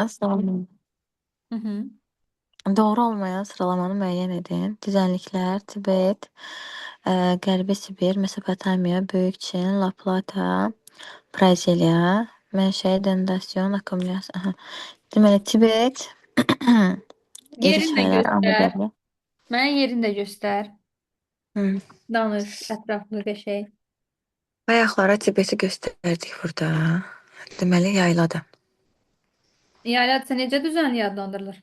olmayan sıralamanı. Hı hı. Doğru olmayan sıralamanı müəyyən edin. Düzənliklər: Tibet, Qərbi Sibir, Mesopotamiya, Böyük Çin, La Plata, Braziliya, mənşəyi denodasyon, akkumulyasiya. Aha. Deməli, Tibet, iri Yerini də çaylar, göstər. Amudəri. Mənə yerini də göstər. Hı. Danış ətraflı qəşəng. Ayaqlara Tibeti göstərdik burada. Deməli, yayladır. İyalat necə düzənliyi adlandırılır?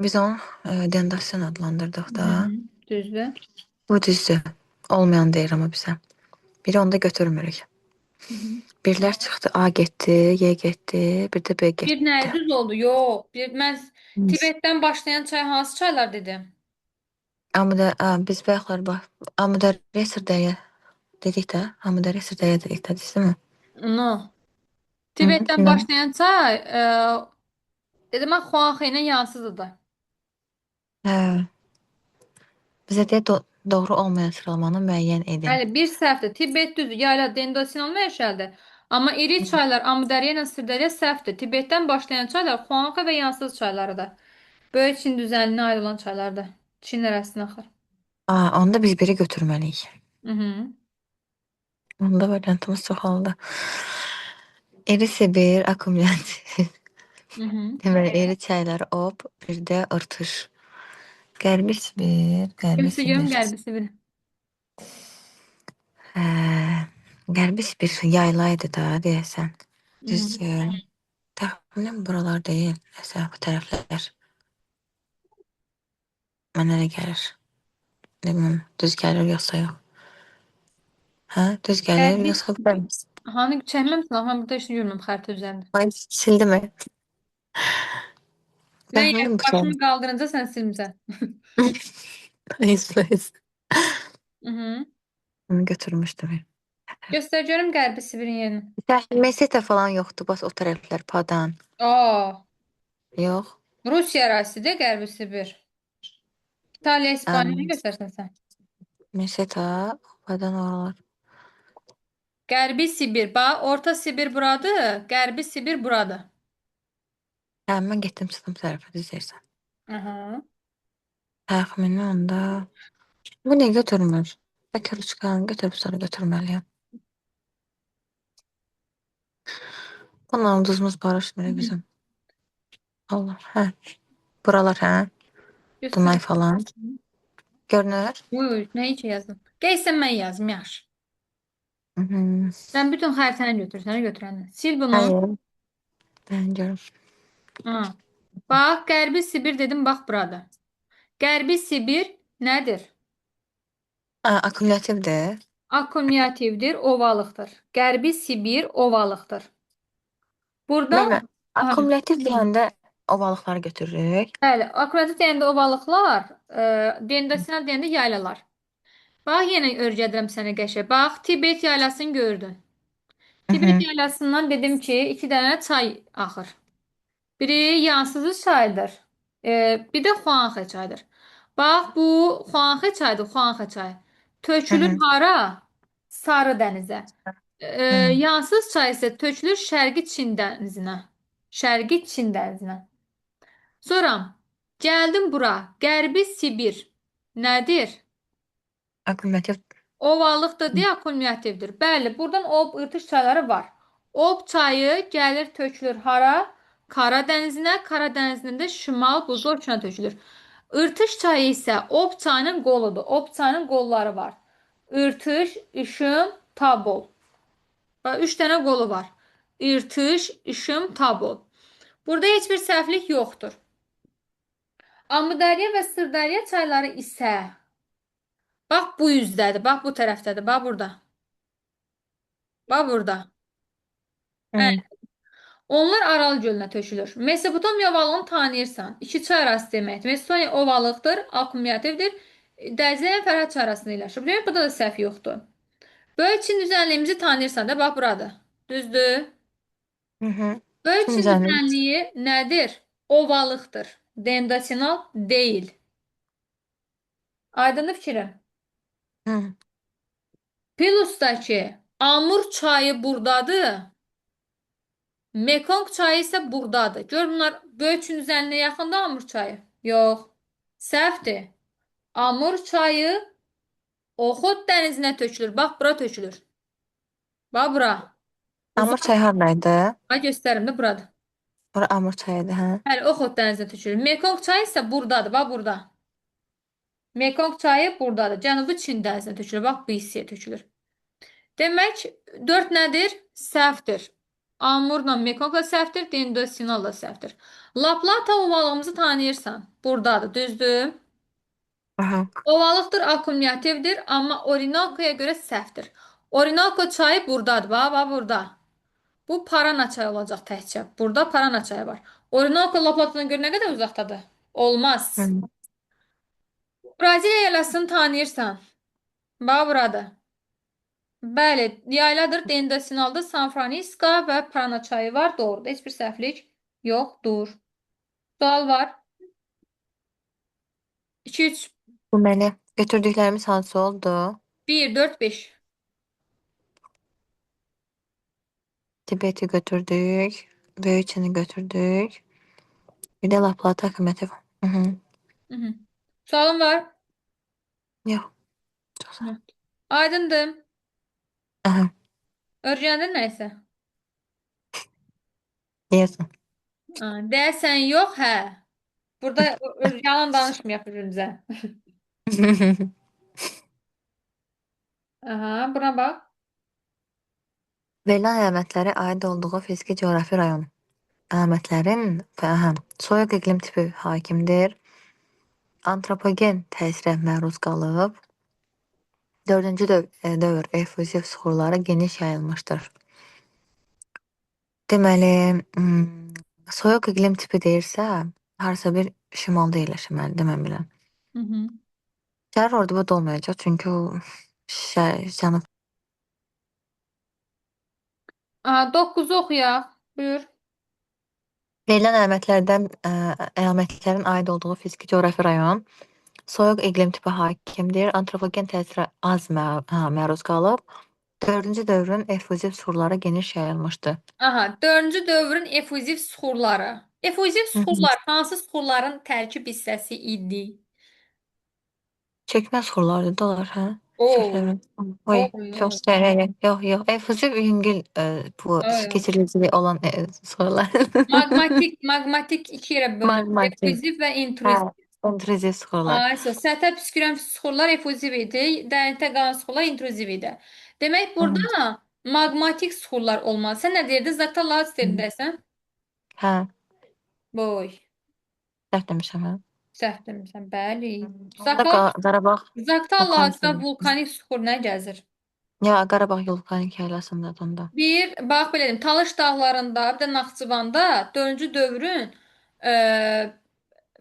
Biz onu denodasyon adlandırdıq Hı da. hı. Düzdür. Bu düzdür. Olmayan deyir amma bizə. Biri onda götürmürük. Hı hı. Birlər çıxdı. A getdi, Y getdi, bir də B Bir nə getdi. düz oldu? Yox. Mən Hı. Tibetdən başlayan çay hansı çaylar dedim? Biz bayaqlar bax, Amudəriyə Sırdərya dedik də. Amudəriyə Sırdərya dedik də, değil mi? No. Hı, Tibetdən nə? başlayan çay dedim mən Xuanxe ilə yansıdır. Hə, bizə deyə doğru olmayan sıralamanı müəyyən edin. Bəli, bir səhvdir. Tibet düzdür. Yayla Dendosinal mənşəlidir. Amma iri çaylar Amudərya ilə Sırdərya səhvdir. Tibetdən başlayan çaylar Xuanxe və yansız çaylarıdır. Böyük Çin düzənliyinə aid olan çaylardır. Çin ərazisindən axır. Onda biz biri götürməliyik. Hı hı. Onda variantımız çoxaldı. İri Sibir, akkumulyativ. Hı hı. Deməli, iri çaylar Ob, bir də Irtış. Qərbi Sibir, Qərbi Kimisi görüm Sibir. qərbisi bir. Hə, Qərbi Sibir yaylaydı da deyəsən. Hı hı. Düzdür. Təxminən buralar deyil. Nəsə bu tərəflər. Mənə elə gəlir. Bilməm, düz gəlir yoxsa yox. Hə, düz gəlir Qərbi yoxsa bilməm. hani çəkməmsən, amma burada heç nə görmürəm xəritə üzərində. Ay, sildi mi? Mən yəni Təxminən bu tərəf. başımı qaldırınca sən silmisən. Neyse. Hı hı. Onu götürmüşdüm. Göstər görüm Qərbi Sibirin yerini. Meseta falan yoxdur, bas o tərəflər Padan. Aa, Yox. Rusiya ərazisidir Qərbi Sibir. İtaliya, İspaniyanı göstərsən sən. Meseta, Padan oralar. Qərbi Sibir. Bax, Orta Sibir buradır, Qərbi Sibir buradır. Hə, mən getdim çıxdım tərəfə, düz deyirsən. Aha. Təxmini onda. Bu niyə götürmür? Bəlkə Ruçkanı götürüb sonra götürməliyəm. Bunun ulduzumuz barışmır bizim. Allah, hə. Buralar, hə. Göstər. Dunay falan. Görünür. Uy, nə üçün yazdım? Gəlsən mən yazım, yaxşı. Mhm. Sən bütün xəritəni götür, sənə götürəndən. Sil bunu. Hayır. Ben görüm. Ha. Bax, Qərbi Sibir dedim, bax burada. Qərbi Sibir nədir? Akümülativdir. Akkumulyativdir, ovalıqdır. Qərbi Sibir ovalıqdır. Burada, Mən ha, akümülativ deyəndə ovalıqları götürürük. bəli, akkumulyativ deyəndə ovalıqlar, dendasinal deyəndə yaylalar. Bax, yenə öyrədirəm sənə qəşəng. Bax, Tibet yaylasını gördün. Tibet Mhm. yaylasından dedim ki, iki dənə çay axır. Biri Yansızı çayıdır. Bir də Xuanxe çayıdır. Bax, bu Xuanxe çayıdır, Xuanxe çayı. Tökülür Mhm. hara? Sarı dənizə. Mhm. Yansız çay isə tökülür Şərqi Çin dənizinə. Şərqi Çin dənizinə. Sonra gəldim bura. Qərbi Sibir. Nədir? Akümülativ. Ovallıqdır deyə akkumulyativdir. Bəli, buradan Ob ırtış çayları var. Ob çayı gəlir tökülür hara? Kara dənizinə. Kara dənizindən də şimal buzlu okeana tökülür. Irtış çayı isə Ob çayının qoludur. Ob çayının qolları var. Irtış, İşım, Tabol. Bax, üç dənə qolu var. İrtış, İşım, Tabol. Burada heç bir səhvlik yoxdur. Amudərya və Sırdərya çayları isə bax bu üzdədir, bax bu tərəfdədir, bax burada. Bax burada. Mhm. Onlar Aral gölünə tökülür. Mesopotamiya ovalığını tanıyırsan. İki çay arası deməkdir. Mesopotamiya ovalıqdır, akkumulyativdir. Dəclə Fərhad çay arasında yerləşir. Demək, burada da səhv yoxdur. Böyük Çin düzənliyimizi tanıyırsan da, bax burada. Düzdür? Mhm. Böyük Şimdi Çin canım. düzənliyi nədir? Ovalıqdır. Dendasinal deyil. Aydındır fikrim. Mhm. Pilusdakı Amur çayı buradadır. Mekong çayı isə burdadır. Gör bunlar Göyçün üzərinə yaxında Amur çayı. Yox. Səhvdir. Amur çayı Oxot dənizinə tökülür. Bax, bura tökülür. Bax, bura. Amur Uzaq. çayı haradaydı? Ha, göstərim də buradır. Bura Amur çayıdır, hə? Bəli, Oxot dənizinə tökülür. Mekong çayı isə burdadır. Bax, burada. Mekong çayı burdadır. Cənubi Çin dənizinə tökülür. Bax, bu hissəyə tökülür. Demək, 4 nədir? Səhvdir. Amurla Mekong da səhvdir. Dendo Sinal da səhvdir. La Plata ovalığımızı tanıyırsan. Burdadır, düzdür? Aha. Ovalıqdır, akkumulyativdir, amma Orinoko'ya görə səhvdir. Orinoko çayı burdadır. Bax, bax, burada. Bu Parana çayı olacaq təkcə. Burada Parana çayı var. Orinoco La Plata'na görə nə qədər uzaqdadır? Olmaz. Hı. Braziliya yaylasını tanıyırsan. Bax, burada. Bəli, yayladır. Dendasinalda San Francisco və Parana çayı var. Doğrudur. Heç bir səhvlik yoxdur. Sual var. 2, 3, Deməli, götürdüklərimiz hansı oldu? 1, 4, 5. Tibeti götürdük. Böyüçini götürdük. Bir de La Plata hökuməti var. Hı -hı. Hı -hı. Sualın var. Yox. Çox sağ ol. Hı. Aydındır. Aha. Öyrəndin nəysə? Deyirsən. Deyəsən yox, hə. Burada yalan danışmayaq birbirimize. Aha, buna bax. Verilən əlamətlərə aid olduğu fiziki coğrafi rayon. Əlamətlərin aha, soyuq iqlim tipi hakimdir. Antropogen təsirə məruz qalıb. Dördüncü dövr effuziv suxurları geniş yayılmışdır. Deməli, soyuq iqlim tipi deyirsə, harasa bir şimalda yerləşməlidir, mən bilən. Hı -hı. Şəhər orada da olmayacaq, çünki o cənub. 9'u oxuyaq. Buyur. Verilən əlamətlərin aid olduğu fiziki coğrafi rayon soyuq iqlim tipi hakimdir. Antropogen təsirə az məruz qalıb. Dördüncü dövrün effuziv suxurları geniş yayılmışdı. Aha, dördüncü dövrün effuziv suxurları. Effuziv Hı hı. suxurlar hansı suxurların tərkib hissəsi idi? Çəkmə suxurları da olar, hə? Səhv Oo. eləmirəm. Oy, Yox. çox səhv. Yox, yox. Effuziv yüngül bu Yox. keçiriciliyi olan suxurlar. Magmatik iki yerə bölünür. Maqmatik. Effuziv və Hə, intruziv. intruziv suxurlar. Ayso, səthə püskürən suxurlar effuziv idi, dərinlikdə qalan suxurlar intruziv idi. Demək, Hı hı. burada maqmatik suxurlar olmalı. Sən nə deyirdin? Zaktalat istəyirsən? Hə, Boy. səhv demişəm, hə? Səhv demirsən. Bəli. Onda Qarabağ vulkanik Zaktalatda yaylasında. vulkanik suxur nə gəzir? Ya, Qarabağ vulkanik yaylasındadır onda. Bir, bax belə deyim, Talış dağlarında, bir də Naxçıvanda 4-cü dövrün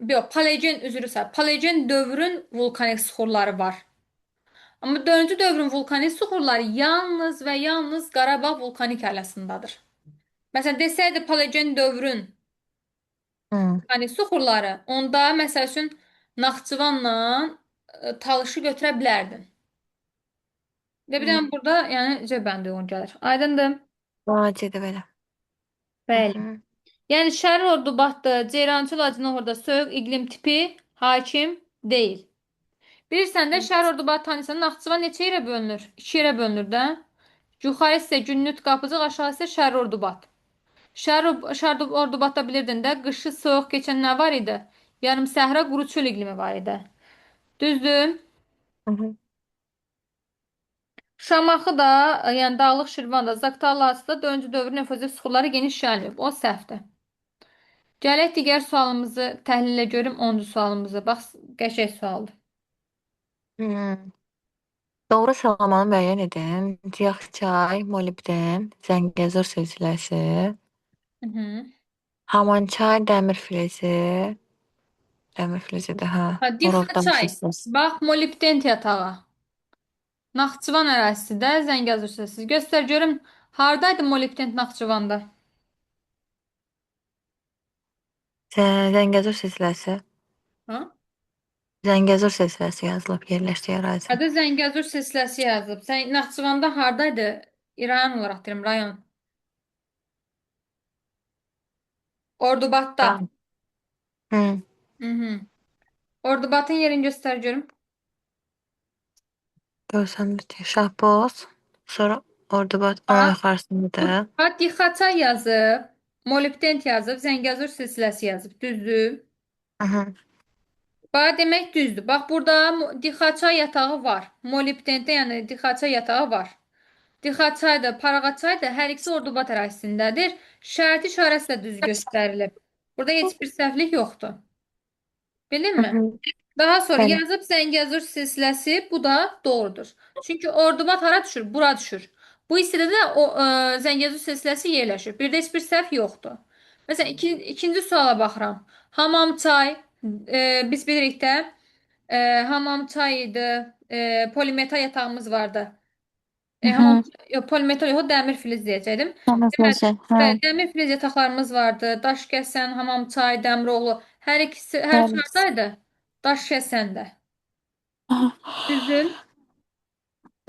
yox, Paleogen üzrü sağ. Paleogen dövrün vulkanik suxurları var. Amma 4-cü dövrün vulkanik suxurları yalnız və yalnız Qarabağ vulkanik yaylasındadır. Məsələn, desəydi Paleogen dövrün Hı. vulkanik suxurları, onda məsəl üçün Naxçıvanla Talışı götürə bilərdin. Və bir dənə burada, yəni cəbəndə onu gəlir. Aydındır? Vacidi belə. Bəli. Hı. Yəni Şəri Ordubadda, Ceyrançı Laçınıqorda soyuq iqlim tipi hakim deyil. Bilirsən də Şəri Ordubad tanıyırsan, Naxçıvan neçə yerə bölünür? 2 yerə bölünür də. Yuxarı isə Günnüt Qapıcıq, aşağı isə Şəri Ordubad. Şəri Ordubadda bilirdin də, qışı soyuq keçən nə var idi? Yarım səhra quru çöl iqlimi var idi. Düzdür? Hı hı. Şamaxı da, yəni Dağlıq Şirvanda, Zaqatalada 4-cü dövrün nüfuzlu suxurları geniş yayılıb. O səhvdir. Gələk digər sualımızı təhlilə görüm 10-cu sualımızı. Bax, qəşəng sualdır. Hı. Doğru sıralamanı müəyyən edin. Ciyəxçay, molibden, Zəngəzur silsiləsi, Hı -hı. Hamançay, dəmir filizi, dəmir filizi də, hə, Ha, Murovdam Difxaçay. silsiləsi. Bax, molibdent yatağı. Naxçıvan ərazisidə Zəngəzur silsiləsi. Göstər görüm, hardaydı molibdent Naxçıvanda? Zəngəzur silsiləsi. Ha? Zəngəzur silsiləsi yazılıb yerləşdiyi ərazi. Adı Zəngəzur silsiləsi yazılıb. Sən Naxçıvanda hardaydı? İrayon olaraq deyirəm, rayon. Ordubatda. Hı. Hı hı. Ordubatın yerini göster görüm. Görsəm bir Şahboz. Sonra Ordubad onun Bax, yuxarısında. bax Dixaçay yazıb, molibdent yazıb, Zəngəzur silsiləsi yazıb. Düzdür? Hı. Bax demək düzdür. Bax burada Dixaçay yatağı var. Molibdentdə yəni Dixaçay yatağı var. Dixaçay da, Paraqaçay da hər ikisi Ordubad ərazisindədir. Şərti işarəsi də düz göstərilib. Burada heç bir səhvlik yoxdur. Hı Bildinmi? hı. Daha sonra Bəli. yazıb Zəngəzur silsiləsi bu da doğrudur. Çünki Ordubad hara düşür? Bura düşür. Bu hissədə də o Zəngəzur silsiləsi yerləşir. Bir də heç bir səhv yoxdur. Məsələn, ikinci suala baxıram. Hamamçay biz bilirik də Hamamçay idi. Polimetal yatağımız vardı. Hı Hamam hı. yox, polimetal yox, dəmir filiz deyəcəkdim. Deməli, Tamam, hə. bəli, dəmir filiz yataqlarımız vardı. Daşkəsən, Hamamçay, Dəmiroğlu. Hər ikisi, hər üç Bəli. haradaydı? Daşkəsəndə. Düzdür?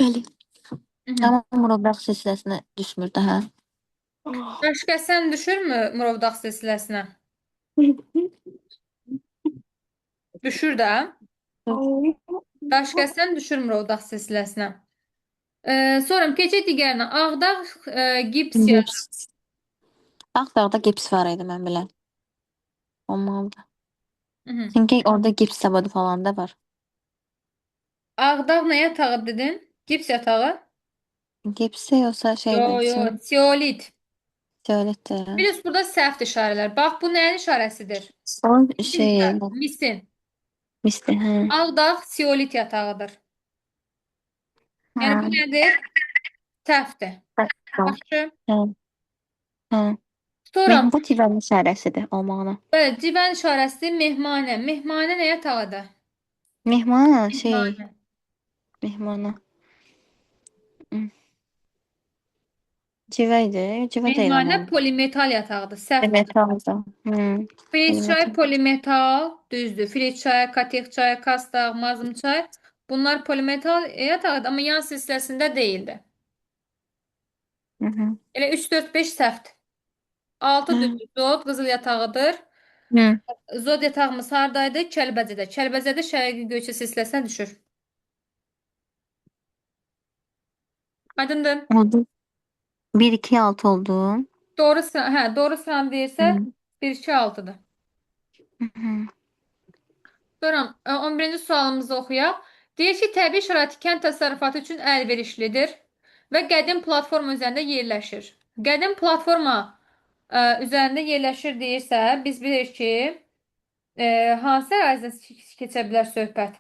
Bəli. Hı -hı. Amma Murovdağ silsiləsinə düşmür daha. Daşkəsən düşürmü Murovdağ silsiləsinə? Düşür də. Daşkəsən düşür Murovdağ silsiləsinə. Sonra keçək digərinə. Ağdağ gips yazır. Gips. Ağdağda gips var idi mən bilən. Olmalıdır. Hı -hı. Çünki orada gips zavodu falan da var. Ağdağ nə yatağı dedin? Gips yatağı? Gipsi yoxsa Yo, şeydir, yo, teolit. söyletdir. Biliyorsun burada səhv işarələr. Bax, bu nəyin işarəsidir? O Misin şey, işarə. Misin. misli, hə. Ağdağ teolit yatağıdır. Yəni bu Hə. nədir? Səhvdir. Hə. Yaxşı. Hə. Sonra Bu tivənin işarəsidir olmağına. bəli, civən işarəsi mehmanə. Mehmanə nə yatağıdır? Mehmana şey, Mehmanə. mehmana. Civə idi. Civə deyil Mehmanə amma. polimetal yatağıdır. Səhvdir. Metalda. Hı. Filizçay Metal. polimetal düzdür. Filizçay, Katexçay, Kastağ, Mazımçay bunlar polimetal yatağıdır amma yan silsiləsində deyildi. Hı hı. Elə 3, 4, 5 səhvdir. 6 Hı. düzdür. Zod qızıl yatağıdır. Hı. Zod yatağımız hardaydı? Kəlbəcədə. Kəlbəcədə Şərqi Göyçə silsiləsinə düşür. Aydındır. Oldu. 1 2 6 oldu. Doğru sıra, doğru sıran Hı. deyirsə 1, 2, 6'dır. Hı hı. Sonra 11-ci sualımızı oxuyaq. Deyir ki, təbii şərait kənd təsərrüfatı üçün əlverişlidir və qədim platforma üzərində yerləşir. Qədim platforma üzərində yerləşir deyirsə, biz bilirik ki, hansı ərazidə keçə bilər söhbət?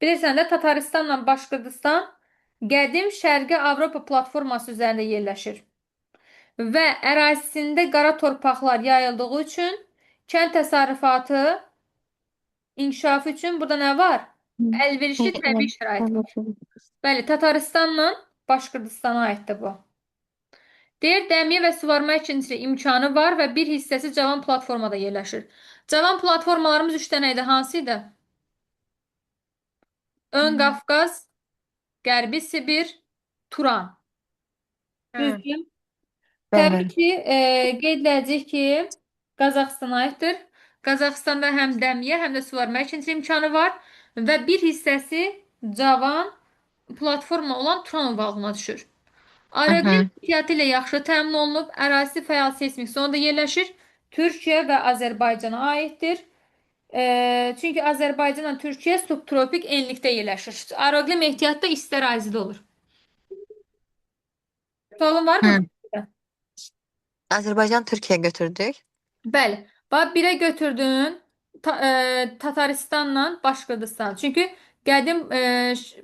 Bilirsən də Tataristanla Başqırdistan qədim Şərqi Avropa platforması üzərində yerləşir. Və ərazisində qara torpaqlar yayıldığı üçün kənd təsərrüfatı inkişafı üçün burada nə var? Əlverişli təbii şərait var. Bəli, Tataristanla Başqırdistana aiddir bu. Deyir, dəmiyə və suvarma ikincisi imkanı var və bir hissəsi cavan platformada yerləşir. Cavan platformalarımız 3 dənə idi. Hansı idi? Ön Qafqaz, Qərbi Sibir, Turan. Hı. Düzdür? Təbii Bəli. ki, qeyd edəcəyik ki, Qazaxstana aiddir. Qazaxstanda həm dəmiyə, həm də suvarma ikinci imkanı var və bir hissəsi cavan platforma olan Turan ovalığına düşür. Hı Aeroqlim hı. keyfiyyəti ilə yaxşı təmin olunub, ərazisi fəal seysmik zonada yerləşir. Türkiyə və Azərbaycana aiddir. Çünki Azərbaycanla Türkiyə subtropik enlikdə yerləşir. Aeroqlim ehtiyatda isti ərazidə olur. Sualın var mı? Hı. Azərbaycan Türkiyə götürdük. Bəli. Bax, birə götürdün Tataristanla Başqırdistan. Çünki qədim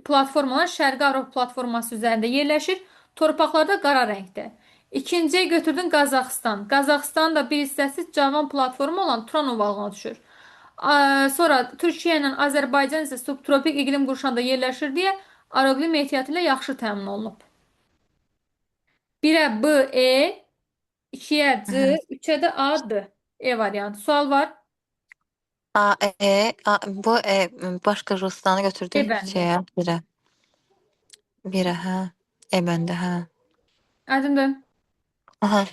platformalar Şərqi Avropa platforması üzərində yerləşir. Torpaqlarda qara rəngdə. İkinciyə götürdün Qazaxıstan. Qazaxıstan da bir hissəsi cavan platforma olan Turan ovalığına düşür. Sonra Türkiyə ilə Azərbaycan isə subtropik iqlim qurşağında yerləşir deyə aeroqlim ehtiyatı ilə yaxşı təmin olunub. 1-ə B, E, 2-yə Hı C, hı. 3-ə də A, D. E variantı. Sual var. A, bu Başqırıstanı E götürdük bəndə. şeyə, birə. Birə, hə. Bəndə, hə. Aydındır. Aha.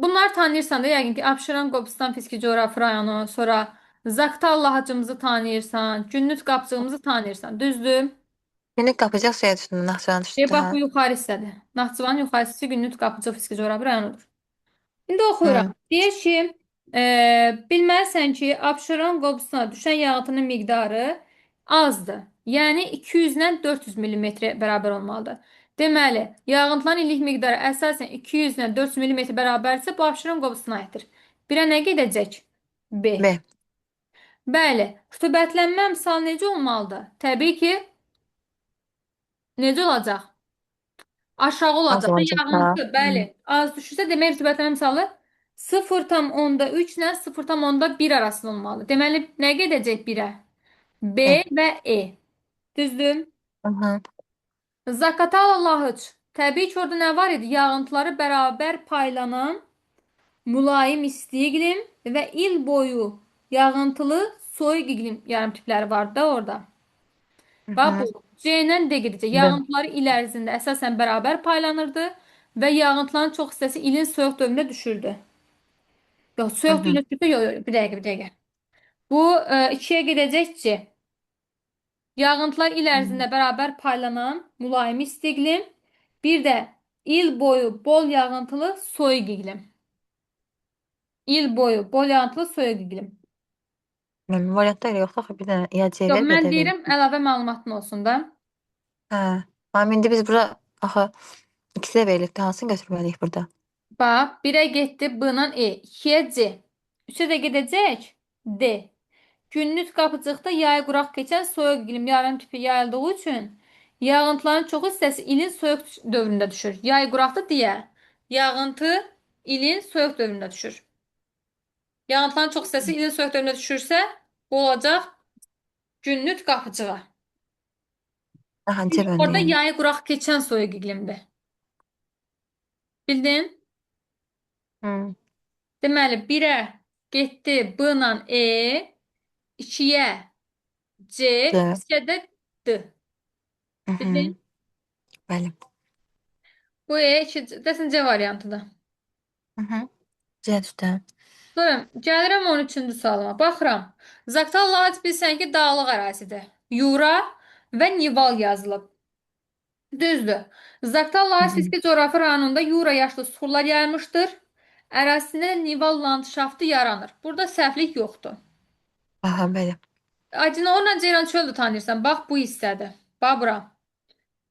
Bunlar tanıyırsan da yəqin ki, Abşeron, Qobustan, Fiziki Coğrafi rayonu, sonra Zaqatala Lahıcımızı tanıyırsan, Günnüt qapçığımızı tanıyırsan. Düzdür? Günlük qapıcıq şey düşdü, Naxçıvan düşdü Bax bu ha. yuxarı hissədir. Naxçıvanın yuxarısı Günnüt qapıcıq Fiziki Coğrafi rayonudur. İndi oxuyuram. Hı, Deyir ki, bilməlisən ki, Abşeron qobusuna düşən yağıntının miqdarı azdır. Yəni 200-dən 400 millimetrə bərabər olmalıdır. Deməli, yağıntıların illik miqdarı əsasən 200-dən 400 millimetr bərabərsə, bu Abşeron qobusuna aiddir. Birə nə gedəcək? B. B. Bəli, rütubətlənmə əmsalı necə olmalıdır? Təbii ki, necə olacaq? Aşağı Az olacaq da olacaq da. yağıntı, Hı. bəli. Az düşürsə demək rütubətlənmə misalı 0,3 ilə 0,1 arasında olmalı. Deməli, nə gedəcək 1-ə? B E. və E. Düzdür? Hı hı. Zaqatala Lahıc. Təbii ki, orada nə var idi? Yağıntıları bərabər paylanan mülayim isti iqlim və il boyu yağıntılı soyuq iqlim yarımtipləri vardı da orada. Hı Bax hı. bu C-dən D gedəcək. B. Yağıntıları il ərzində əsasən bərabər paylanırdı və yağıntıların çox hissəsi ilin soyuq dövründə düşürdü. Yox, Hı soyuq hı. dövründə düşürdü. Yox, yox, bir dəqiqə, bir dəqiqə. Bu ikiyə gedəcək C. Yağıntılar il Hı. ərzində bərabər paylanan mülayim isti iqlim, bir də il boyu bol yağıntılı soyuq iqlim. İl boyu bol yağıntılı soyuq iqlim. Mən variantda elə yoxdur axı, bir dənə ya C Yox, ver, ya mən da ver. deyirəm əlavə məlumatın olsun da. Hə. Amma indi biz bura axı ikisi də verilibdi. Hansını götürməliyik burada? Bax, 1-ə getdi B-la E, 2-yə C. 3-ə də gedəcək D. Gündüz qapıcıqda yayı quraq keçən soyuq iqlim yarım tipi yayıldığı üçün yağıntıların çox hissəsi ilin soyuq dövründə düşür. Yay quraqda deyə yağıntı ilin soyuq dövründə düşür. Yağıntıların çox hissəsi ilin soyuq dövründə düşürsə, bu olacaq gündüz qapıcığa. Aha, C Çünki bəndə orada yəni. yayı quraq keçən soyuq iqlimdir. Bildin? Hı. Deməli, 1-ə getdi B-la E, 2-yə C, C. 3-ə də D. Hı hı. Bildin? Bəli. Bu E2, desən C variantıdır. Hı hı. C düşdü. Sonra gəlirəm 13-cü sualıma. Baxıram. Zaqatala Laç bilsən ki, dağlıq ərazidir. Yura və Nival yazılıb. Düzdür. Zaqatala Hı Laç hı. fiziki coğrafi rayonunda Yura yaşlı suxurlar yayılmışdır. Ərazisində Nival landşaftı yaranır. Burada səhvlik yoxdur. Aha, bəli. Acinola Ceyran çölü tanıyırsan. Bax bu hissədir. Bax bura.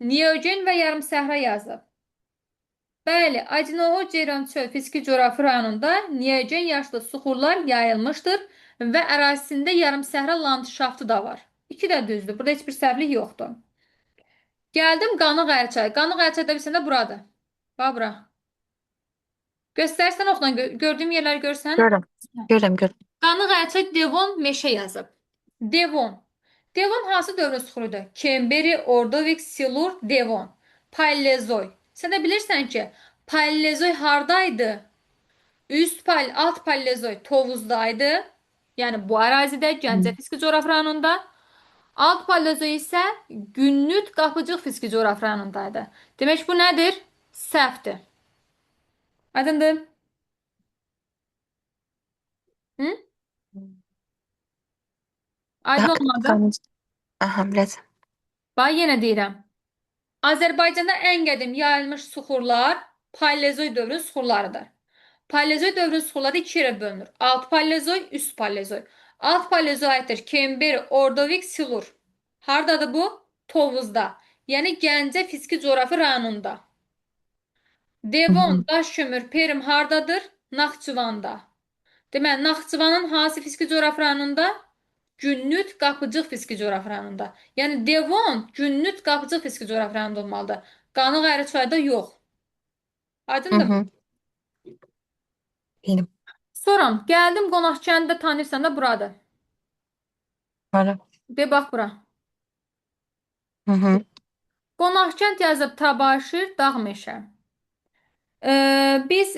Neogen və yarım səhra yazıb. Bəli, Acinoho Ceyrançöl fiziki coğrafi rayonunda Neogen yaşlı suxurlar yayılmışdır və ərazisində yarımsəhra landşaftı da var. İki də düzdür. Burada heç bir səhvlik yoxdur. Gəldim Qanıq çayı. Qanıq çayı da bilsən də buradır. Bax bura. Göstərsən oxlan gördüyüm yerləri görsən. Görürəm. Görürəm, görürəm. Qanıq çayı Devon meşə yazıb. Devon. Devon hansı dövrün suxurudur? Kemberi, Ordovik, Silur, Devon. Paleozoy. Sən də bilirsən ki, Paleozoy hardaydı? Alt Paleozoy Tovuz'daydı. Yəni bu ərazidə Hı. Gəncə fiziki coğrafi rayonunda. Alt Paleozoy isə Günnüt Qapıcıq fiziki coğrafi rayonundaydı. Demək bu nədir? Səhvdir. Aydındır? Hı? Aydın olmadı. Qan. Aha, biraz. Bax yenə deyirəm. Azərbaycanda ən qədim yayılmış suxurlar Paleozoy dövrü suxurlarıdır. Paleozoy dövrü suxurları iki yerə bölünür. Alt Paleozoy, üst Paleozoy. Alt Paleozoy aiddir Kemberi, Ordovik, Silur. Hardadır bu? Tovuzda. Yəni Gəncə fiziki coğrafi rayonunda. Hı Devon, hı. Daşkömür, Perim hardadır? Naxçıvanda. Deməli, Naxçıvanın hansı fiziki coğrafi rayonunda? Günnüt, Qapıcıq fiziki coğrafi rayonunda. Yəni Devon, Günnüt, Qapıcıq fiziki coğrafi rayonunda olmalıdır. Qanıq Əriçayda yox. Hı Aydındır mı? hı. Benim. Soram, gəldim Qonaqkəndi də tanıyırsan da buradır. Var. De bax bura. Hı hı. Qonaqkənd yazıb Tabaşir, dağ meşə. Biz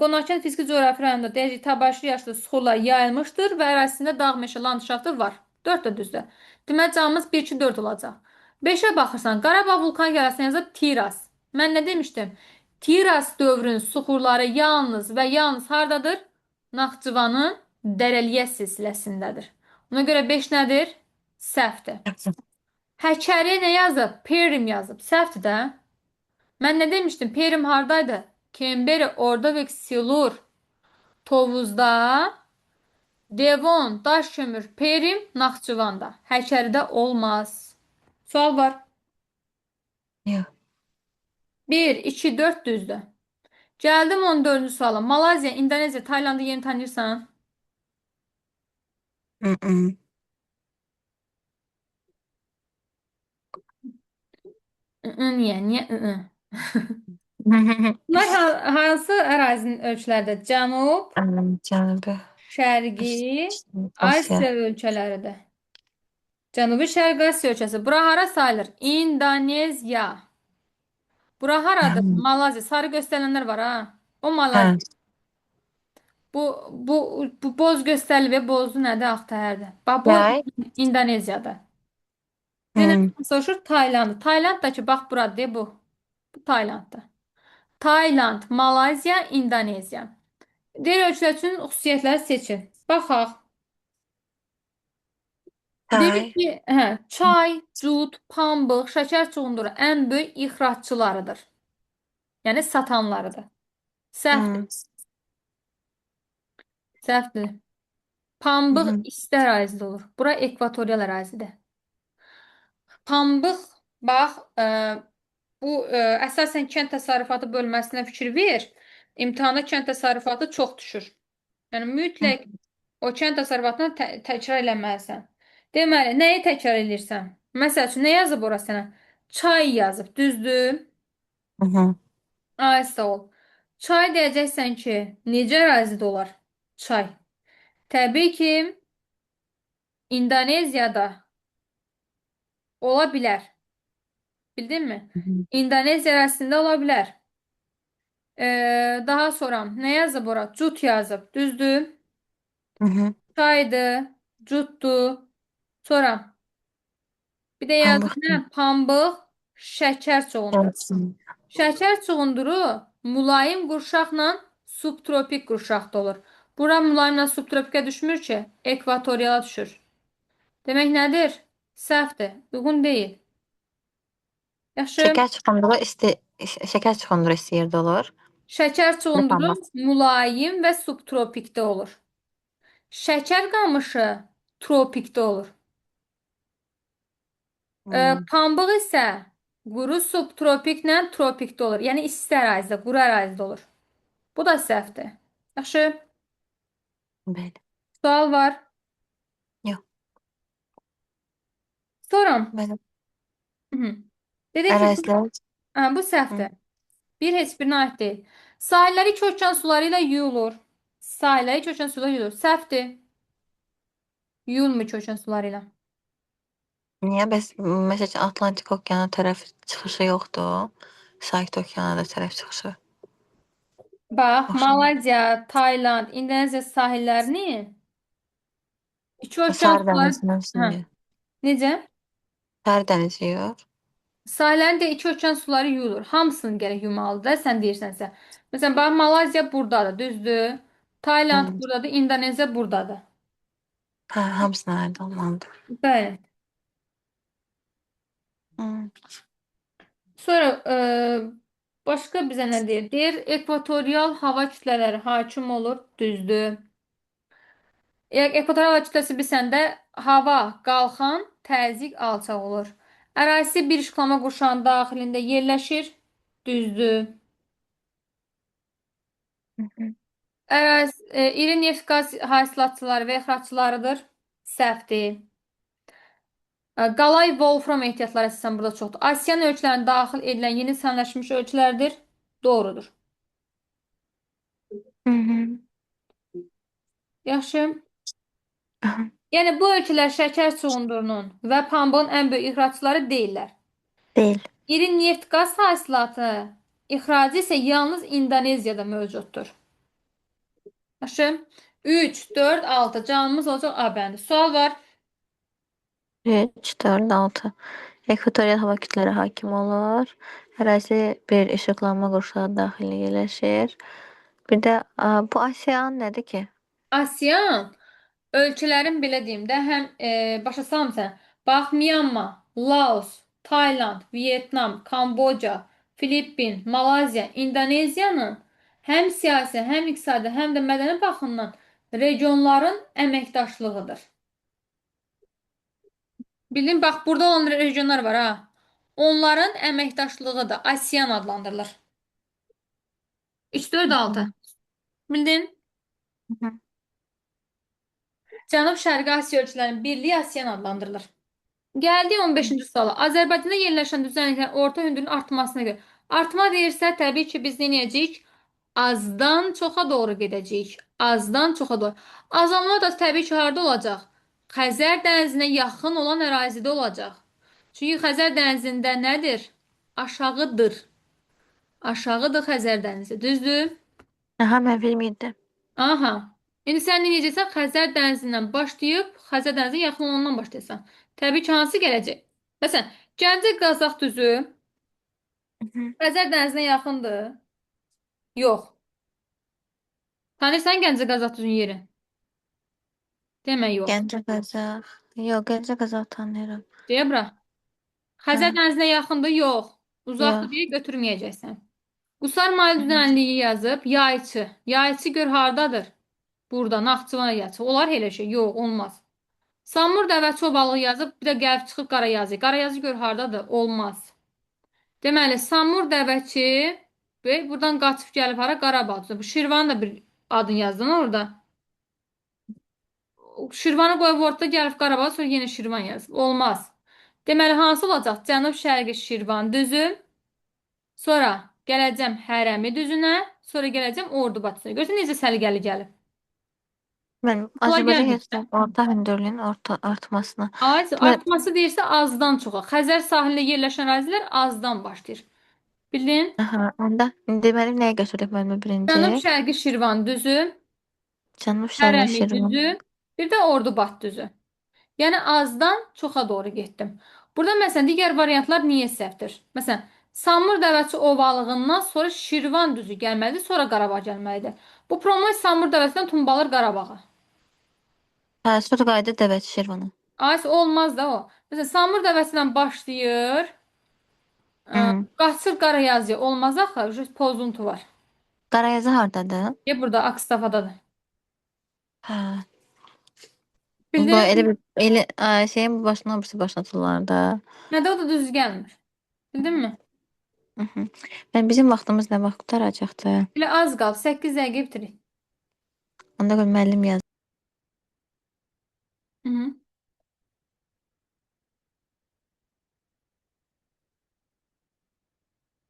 Qonaqkənd fiziki coğrafi rayonunda deyəcək Tabaşir yaşlı suxurlar yayılmışdır və ərazisində dağ meşə landşaftı var. 4 də düzdür. Deməli cavabımız 1 2 4 olacaq. 5-ə baxırsan, Qarabağ vulkan yarasına yazıb Tiras. Mən nə demişdim? Tiras dövrünün suxurları yalnız və yalnız hardadır? Naxçıvanın Dərəliyə silsiləsindədir. Ona görə 5 nədir? Səhvdir. Həkəri nə yazıb? Perim yazıb. Səhvdir də. Mən nə demişdim? Perim hardaydı? Kemberi, Ordovik, Silur, Tovuzda, Devon, Daşkömür, Perim, Naxçıvanda. Həkəridə olmaz. Sual var. Yox. 1, 2, 4 düzdür. Gəldim 14-cü suala. Malayziya, İndoneziya, Taylandı yeni tanıyırsan? Mm-mm. Niyə? Niyə? Bunlar hansı ərazinin ölçüləridir? Cənub, Cənubi Şərqi, Asiya. Asiya ölkələridir. Cənubi Şərqi Asiya ölkəsi. Bura hara sayılır? İndoneziya. Bura haradır? Malazya. Sarı göstərilənlər var ha. O Hə, Malazya. Bu boz göstərilir və bozlu nədir? Axtayardır. Bax bu yay. İndoneziyadır. Yenə Hmm. soruşur Tayland. Tayland da ki bax buradır bu. Bu Taylanddır. Tayland, Malazya, İndoneziya. Deyir ölçülər üçün xüsusiyyətləri seçin. Baxaq. Deyir Tay. ki, çay, cut, pambıq, şəkər çuğunduru ən böyük ixracçılarıdır. Yəni satanlarıdır. Səhvdir. Hmm. Səhvdir. Pambıq Mhm. isti ərazidə olur. Bura ekvatorial ərazidir. Pambıq, bax, bu əsasən kənd təsərrüfatı bölməsinə fikir ver. İmtahanda kənd təsərrüfatı çox düşür. Yəni mütləq o kənd təsərrüfatını təkrar eləməlisən. Deməli, nəyi təkrar edirsən? Məsəl üçün, nə yazıb ora sənə? Çay yazıb, düzdür? Mhm. Ay, sağ ol. Çay deyəcəksən ki, necə ərazidə olar? Çay. Təbii ki, İndoneziyada ola bilər. Bildinmi? Mhm. İndoneziya ərazisində ola bilər. Daha sonra nə yazıb ora? Cut yazıb, düzdür? Mhm. Çaydı, cutdu. Sonra bir də yazıb Pambıq. nə? Pambıq, şəkər çoğundur. Gelsin. Şəkər çuğunduru mülayim qurşaqla subtropik qurşaqda olur. Bura mülayimlə subtropikə düşmür ki, ekvatoriala düşür. Demək nədir? Səhvdir, uyğun deyil. Yaxşı. Şeker çuxunduru şeker çuxunduru isti yerdə olur. Şəkər Ne çuğunduru pambıq? mülayim və subtropikdə olur. Şəkər qamışı tropikdə olur. Hmm. Pambıq isə quru subtropiklə tropikdə olur. Yəni isti ərazidə, quru ərazidə olur. Bu da səhvdir. Yaxşı. Bəli. Sual var. Yox. Soram. Bəli. Hı. Dedi ki, Ərazilər. bu Hı. səhvdir. Bir heç birinə aid deyil. Sahilləri köçən suları ilə yuyulur. Sahilləri köçən sular yuyulur. Səhvdir. Yuyulmur köçən suları ilə. Niyə? Bəs məsəl üçün Atlantik okeana tərəf çıxışı yoxdur. Sakit okeana da tərəf çıxışı. Bax, Oxşamır. Malezya, Tayland, İndoneziya sahillərini köçən Sarı suları... dəniz Hə, nəsil. necə? Sarı dəniz yox. Sahillərin də köçən suları yuyulur. Hamısını gərək yumalıdır da, sən deyirsənsə. Məsələn, bax, Malezya buradadır, düzdür? Tayland Hmm. buradadır, İndoneziya buradadır. Hə, hamısına aid olmalıdır. Bəli. Hmm. Sonra başqa bizə nə deyir? Deyir, ekvatorial hava kütlələri hakim olur, düzdür. Ekvatorial hava kütləsi bilsəndə hava qalxan, təzyiq alçaq olur. Ərazisi bir işıqlama qurşağının daxilində yerləşir, düzdür. İri neft qaz hasilatçıları və ixracçılarıdır, səhvdir. Qalay Wolfram ehtiyatları əsasən burada çoxdur. Asiyan ölkələrinə daxil edilən yeni sənləşmiş ölkələrdir, doğrudur. Mhm. Yaxşı. Aha. Yəni bu ölkələr şəkər çuğundurunun və pambığın ən böyük ixracçıları deyillər. Deyil. İri neft qaz hasilatı ixracı isə yalnız İndoneziyada mövcuddur. Yaxşı. 3, 4, 6 canımız olacaq A bəndi. Sual var. 3, 4, 6. Ekvatorial hava kütlələri hakim olur. Ərazi bir işıqlanma qurşağı daxilində yerləşir. Bir də bu okean nədir ki? Asiyan ölkələrin belə deyim də həm başa salım sən. Bax Myanma, Laos, Tayland, Vyetnam, Kamboca, Filippin, Malayziya, İndoneziyanın həm siyasi, həm iqtisadi, həm də mədəni baxımdan regionların əməkdaşlığıdır. Bildin, bax burada olan regionlar var ha. Onların əməkdaşlığı da ASEAN adlandırılır. 3 4 Hı 6. hı. Bildin? Hı hı. Cənub-Şərqi Asiya ölkələrinin birliyi ASEAN adlandırılır. Gəldik 15-ci suala. Azərbaycanda yerləşən düzənliklərin orta hündürlüyünün artmasına görə. Artma deyirsə, təbii ki, biz nə edəcəyik? Azdan çoxa doğru gedəcəyik. Azdan çoxa doğru. Azalma da təbii ki, harda olacaq? Xəzər dənizinə yaxın olan ərazidə olacaq. Çünki Xəzər dənizində nədir? Aşağıdır. Aşağıdır Xəzər dənizi. Düzdür? Aha, mən bilmirdim. Aha. İndi sən nə edəcəksən? Xəzər dənizindən başlayıb Xəzər dənizinə yaxın olandan başlayırsan. Təbii ki, hansı gələcək? Məsələn, Gəncə Qazax düzü Hı hı. Xəzər dənizinə yaxındır. Yox. Tanıyırsan Gəncə Qazax düzünün yeri? Demək yox. Gəncə Qazax. Yox, Gəncə Qazax tanıyıram. Deyə bura. Hə, Xəzər dənizinə yaxındır? Yox. Uzaqdır yox. deyə götürməyəcəksən. Qusar Malı Hı hı. düzənliyi yazıb. Yayçı. Yayçı gör hardadır? Burada Naxçıvan yayçı. Olar elə şey? Yox, olmaz. Samur dəvə balığı yazıb, bir də gəlib çıxıb Qarayazı. Qarayazı gör hardadır? Olmaz. Deməli, Samur dəvəçi və buradan qaçıb gəlib hara? Qarabağ. Bu Şirvanın da bir adını yazdın orada. Şirvanı qoyub orada gəlib Qarabağ, sonra yenə Şirvan yazıb. Olmaz. Deməli, hansı olacaq? Cənub-Şərqi Şirvan düzü. Sonra gələcəm Hərəmi düzünə. Sonra gələcəm Ordubad düzünə. Görürsən necə səliqəli gəlib. Mən Kolay Azərbaycan gəlmir. yazıram orta hündürlüyün artmasına. Ay, Deməli, artması deyirsə azdan çoxa. Xəzər sahilində yerləşən ərazilər azdan başlayır. Bildin? aha, onda deməli nəyə götürək müəllimə birinci? Cənub-Şərqi Şirvan düzü, Cənub-Şərqi Hərəmi Şirvan. düzü, bir də Ordubad düzü. Yəni azdan çoxa doğru getdim. Burada məsələn digər variantlar niyə səhvdir? Məsələn, Samur dəvəçi ovalığından sonra Şirvan düzü gəlməlidir, sonra Qarabağ gəlməlidir. Bu promoy Samur dəvəsindən tumbalır Qarabağa. Hə, sonra qayıdıb Dəvəçi Şirvana. Ay, olmaz da o. Məsələn, Samur dəvəsindən başlayır, Hı. qaçır Qarayazıya. Olmaz axı, pozuntu var. Qarayazı hardadır? Ya burada Akstafadadır. Hə. Bu elə Bildin? bir şeyin bu başına birisi başlatırlar da. Nədə o da düz gəlmir. Bildin mi? Hı hı. Ben bizim vaxtımız nə vaxt qurtaracaqdı? Elə az qal. 8 dəqiqə bitirik. Onda qoy müəllim yaz. Hı -hı.